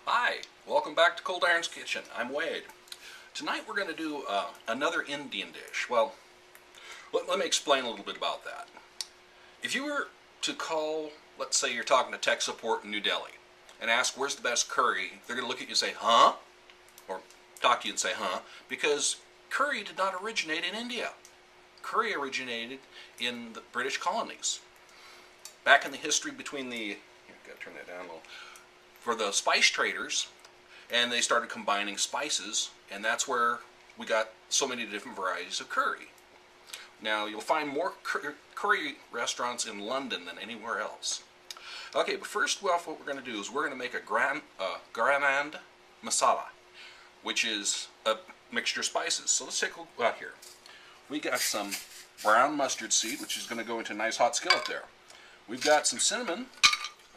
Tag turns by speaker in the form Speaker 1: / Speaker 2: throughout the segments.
Speaker 1: Hi, welcome back to Cold Iron's Kitchen. I'm Wade. Tonight we're going to do another Indian dish. Well, let me explain a little bit about that. If you were to call, let's say you're talking to tech support in New Delhi, and ask where's the best curry, they're going to look at you and say, huh? Or talk to you and say, huh? Because curry did not originate in India. Curry originated in the British colonies. Back in the history between the, I've got to turn that down a little, for the spice traders, and they started combining spices, and that's where we got so many different varieties of curry. Now, you'll find more curry restaurants in London than anywhere else. Okay, but first off, what we're going to do is we're going to make a grand masala, which is a mixture of spices. So let's take a look out here. We got some brown mustard seed, which is going to go into a nice hot skillet there. We've got some cinnamon,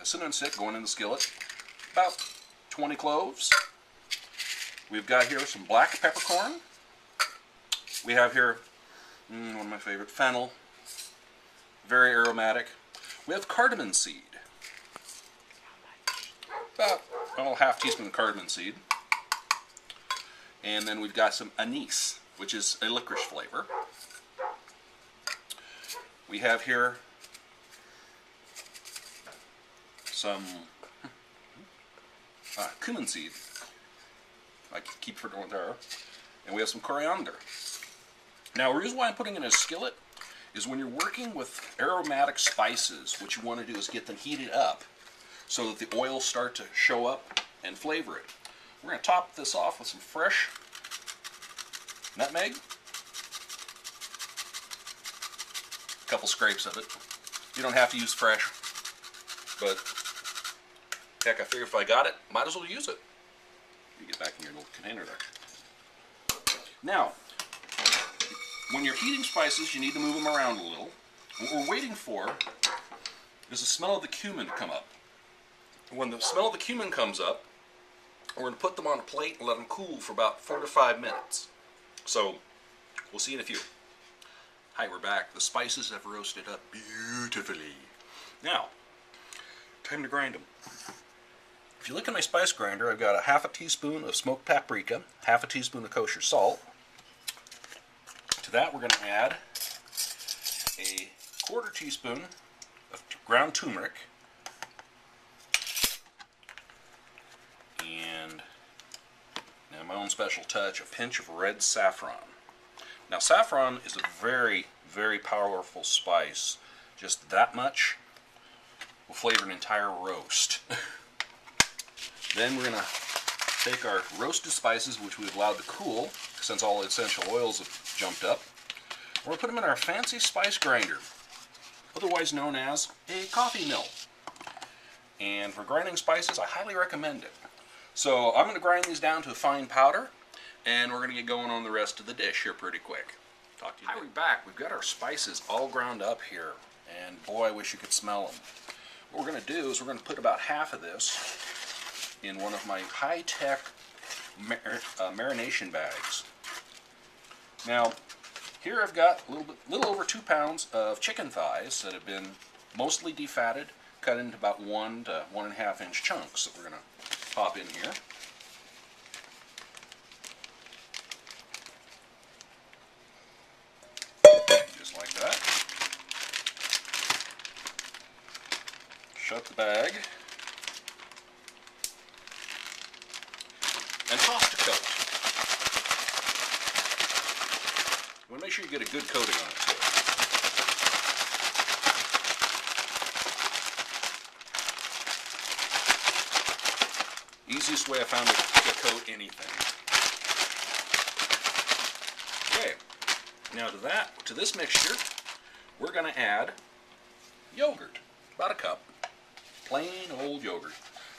Speaker 1: a cinnamon stick going in the skillet, about 20 cloves. We've got here some black peppercorn. We have here one of my favorite, fennel, very aromatic. We have cardamom seed, about a half teaspoon of cardamom seed. And then we've got some anise, which is a licorice flavor. We have here some cumin seed. I keep forgetting there. And we have some coriander. Now, the reason why I'm putting it in a skillet is when you're working with aromatic spices, what you want to do is get them heated up so that the oils start to show up and flavor it. We're going to top this off with some fresh nutmeg. A couple scrapes of it. You don't have to use fresh, but heck, I figure if I got it, might as well use it. You get back in your little container there. Now, when you're heating spices, you need to move them around a little. What we're waiting for is the smell of the cumin to come up. When the smell of the cumin comes up, we're going to put them on a plate and let them cool for about 4 to 5 minutes. So, we'll see in a few. Hi, we're back. The spices have roasted up beautifully. Now, time to grind them. If you look at my spice grinder, I've got a half a teaspoon of smoked paprika, half a teaspoon of kosher salt. To that we're going to add a quarter teaspoon of ground turmeric and now my own special touch, a pinch of red saffron. Now saffron is a very, very powerful spice. Just that much will flavor an entire roast. Then we're going to take our roasted spices, which we've allowed to cool, since all the essential oils have jumped up. We're going to put them in our fancy spice grinder, otherwise known as a coffee mill. And for grinding spices, I highly recommend it. So I'm going to grind these down to a fine powder, and we're going to get going on the rest of the dish here pretty quick. Talk to you. Hi, we're back. We've got our spices all ground up here, and boy, I wish you could smell them. What we're going to do is we're going to put about half of this in one of my high-tech marination bags. Now, here I've got a little over 2 pounds of chicken thighs that have been mostly defatted, cut into about 1 to 1.5 inch chunks that we're going to pop in here. Just like that. Shut the bag. And toss to coat. You want to make sure you get a good coating on it too. Easiest way I found to coat anything. Okay, now to this mixture, we're going to add yogurt, about a cup, plain old yogurt.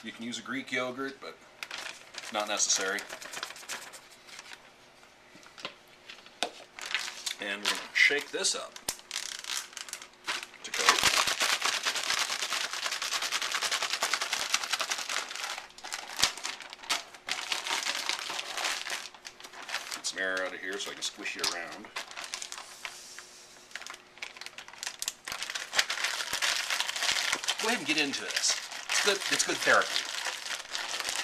Speaker 1: You can use a Greek yogurt, but not necessary. And we're going to shake this up to coat. Get some air out of here so I can squish it around. Go ahead and get into this. It's good therapy.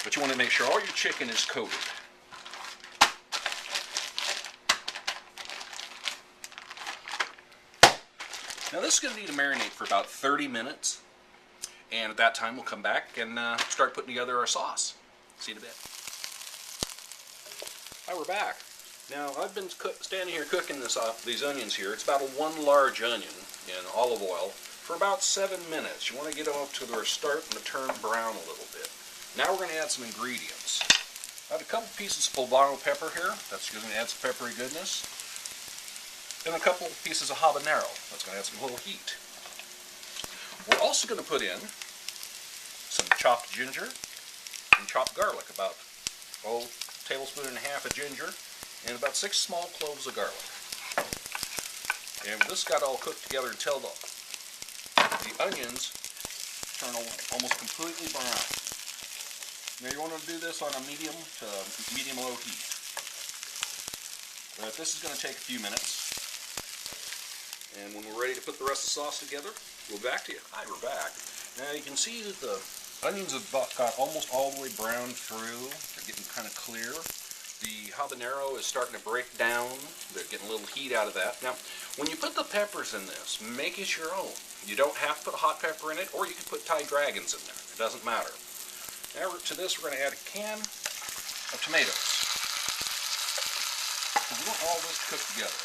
Speaker 1: But you want to make sure all your chicken is coated. Now this is going to need to marinate for about 30 minutes. And at that time we'll come back and start putting together our sauce. See you in a bit. Hi, we're back. Now I've been standing here cooking these onions here. It's about one large onion in olive oil for about 7 minutes. You want to get them up to where they're starting to turn brown a little bit. Now we're going to add some ingredients. I have a couple pieces of poblano pepper here. That's going to add some peppery goodness. And a couple pieces of habanero. That's going to add some little heat. We're also going to put in some chopped ginger and chopped garlic, about a tablespoon and a half of ginger and about 6 small cloves of garlic. And this got all cooked together until the onions turn almost completely brown. Now you want to do this on a medium to medium-low heat. But this is going to take a few minutes. And when we're ready to put the rest of the sauce together, we'll be back to you. Hi, we're back. Now you can see that the onions have got almost all the way brown through. They're getting kind of clear. The habanero is starting to break down. They're getting a little heat out of that. Now, when you put the peppers in this, make it your own. You don't have to put hot pepper in it, or you can put Thai dragons in there. It doesn't matter. Now to this, we're going to add a can of tomatoes. We want all this to cook together.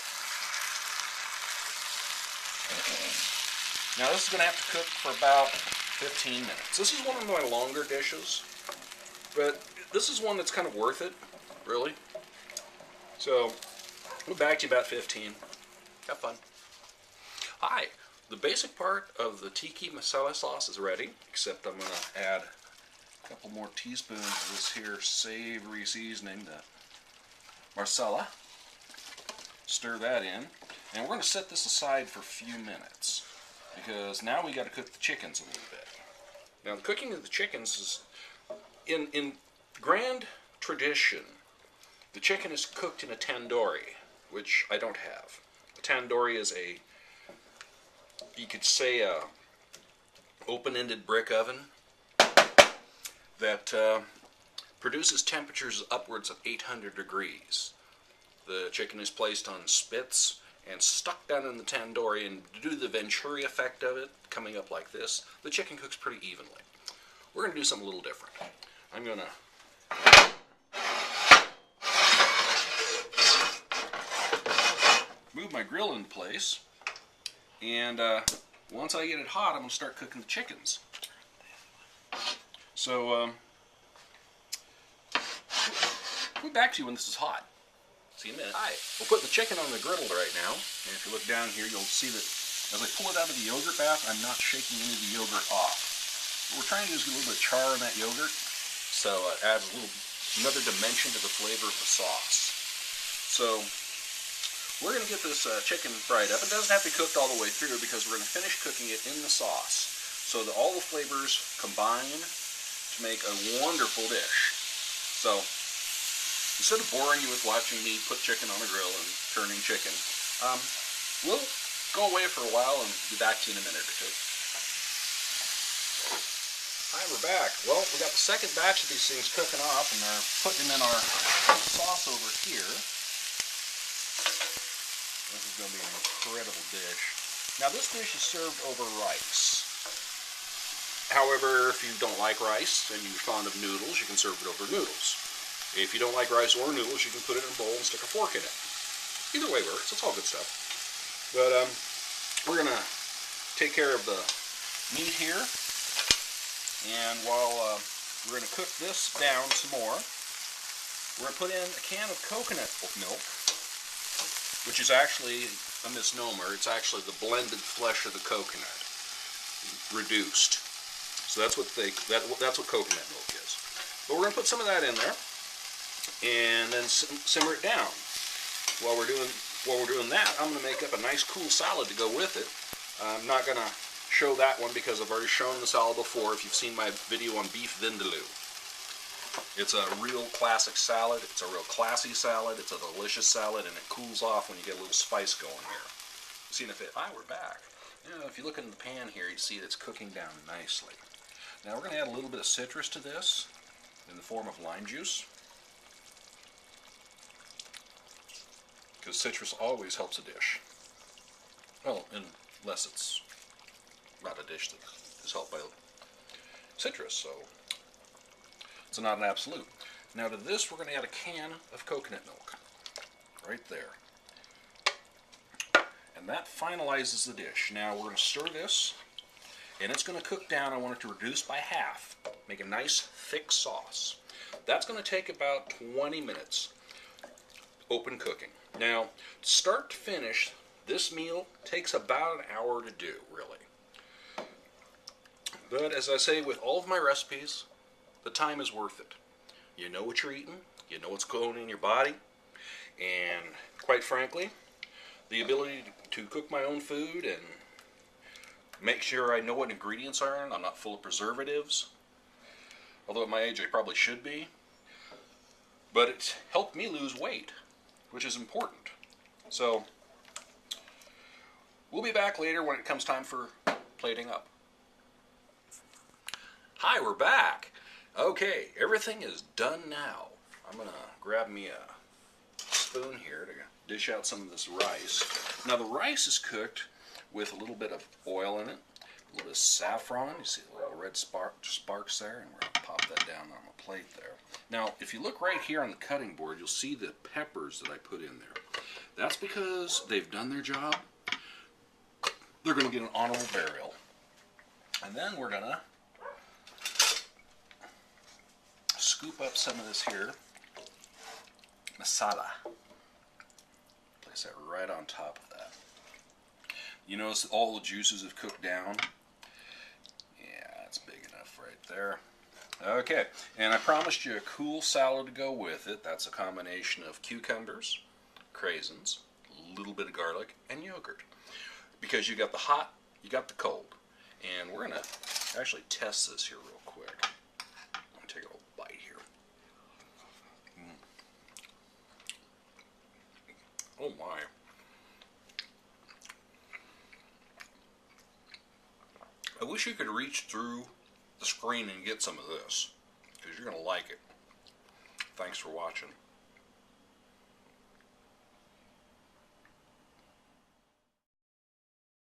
Speaker 1: Now this is going to have to cook for about 15 minutes. This is one of my longer dishes, but this is one that's kind of worth it, really. So, we'll be back to you about 15. Have fun. Hi, the basic part of the tiki masala sauce is ready, except I'm going to add a couple more teaspoons of this here savory seasoning, the marsala. Stir that in. And we're going to set this aside for a few minutes, because now we got to cook the chickens a little bit. Now the cooking of the chickens is, in grand tradition, the chicken is cooked in a tandorri, which I don't have. A tandorri is you could say a open-ended brick oven that produces temperatures upwards of 800 degrees. The chicken is placed on spits and stuck down in the tandorri, and to do the Venturi effect of it, coming up like this, the chicken cooks pretty evenly. We're going to do something a little different. I'm going to move my grill in place, and once I get it hot, I'm going to start cooking the chickens. So, we'll be back to you when this is hot. See you in a minute. Hi. We're putting the chicken on the griddle right now, and if you look down here, you'll see that as I pull it out of the yogurt bath, I'm not shaking any of the yogurt off. What we're trying to do is get a little bit of char in that yogurt, so it adds another dimension to the flavor of the sauce. So we're going to get this chicken fried up. It doesn't have to be cooked all the way through, because we're going to finish cooking it in the sauce, so that all the flavors combine to make a wonderful dish. So instead of boring you with watching me put chicken on a grill and turning chicken, we'll go away for a while and be back to you in a minute or two. Hi, we're back. Well, we got the second batch of these things cooking off, and they're putting them in our sauce over here. This is going to be an incredible dish. Now, this dish is served over rice. However, if you don't like rice and you're fond of noodles, you can serve it over noodles. If you don't like rice or noodles, you can put it in a bowl and stick a fork in it. Either way works. It's all good stuff. But we're going to take care of the meat here. And while we're going to cook this down some more, we're going to put in a can of coconut milk, which is actually a misnomer. It's actually the blended flesh of the coconut, reduced. So that's what coconut milk is. But we're going to put some of that in there, and then simmer it down. While we're doing that, I'm going to make up a nice cool salad to go with it. I'm not going to show that one because I've already shown the salad before if you've seen my video on beef vindaloo. It's a real classic salad. It's a real classy salad. It's a delicious salad, and it cools off when you get a little spice going here. See if it. We're back. You know, if you look in the pan here, you see that it's cooking down nicely. Now we're going to add a little bit of citrus to this. in the form of lime juice, because citrus always helps a dish. Well, unless it's not a dish that is helped by citrus, so it's not an absolute. Now to this, we're going to add a can of coconut milk, right there. And that finalizes the dish. Now we're going to stir this, and it's going to cook down. I want it to reduce by half, make a nice thick sauce. That's going to take about 20 minutes open cooking. Now, start to finish, this meal takes about an hour to do, really. But as I say with all of my recipes, the time is worth it. You know what you're eating, you know what's going in your body, and quite frankly, the ability to cook my own food and make sure I know what ingredients are in, I'm not full of preservatives, although at my age I probably should be, but it's helped me lose weight, which is important. So, we'll be back later when it comes time for plating up. Hi, we're back. Okay, everything is done now. I'm going to grab me a spoon here to dish out some of this rice. Now the rice is cooked with a little bit of oil in it, a little bit of saffron. You see the little red sparks there, and we're going to pop that down on a plate there. Now, if you look right here on the cutting board, you'll see the peppers that I put in there. That's because they've done their job. They're going to get an honorable burial. And then we're going to scoop up some of this here masala. Place that right on top of that. You notice all the juices have cooked down? Yeah, that's big enough right there. Okay, and I promised you a cool salad to go with it. That's a combination of cucumbers, craisins, a little bit of garlic, and yogurt. Because you got the hot, you got the cold. And we're going to actually test this here real quick. Let me take a little bite here. Oh my. I wish you could reach through the screen and get some of this, because you're going to like it. Thanks for watching.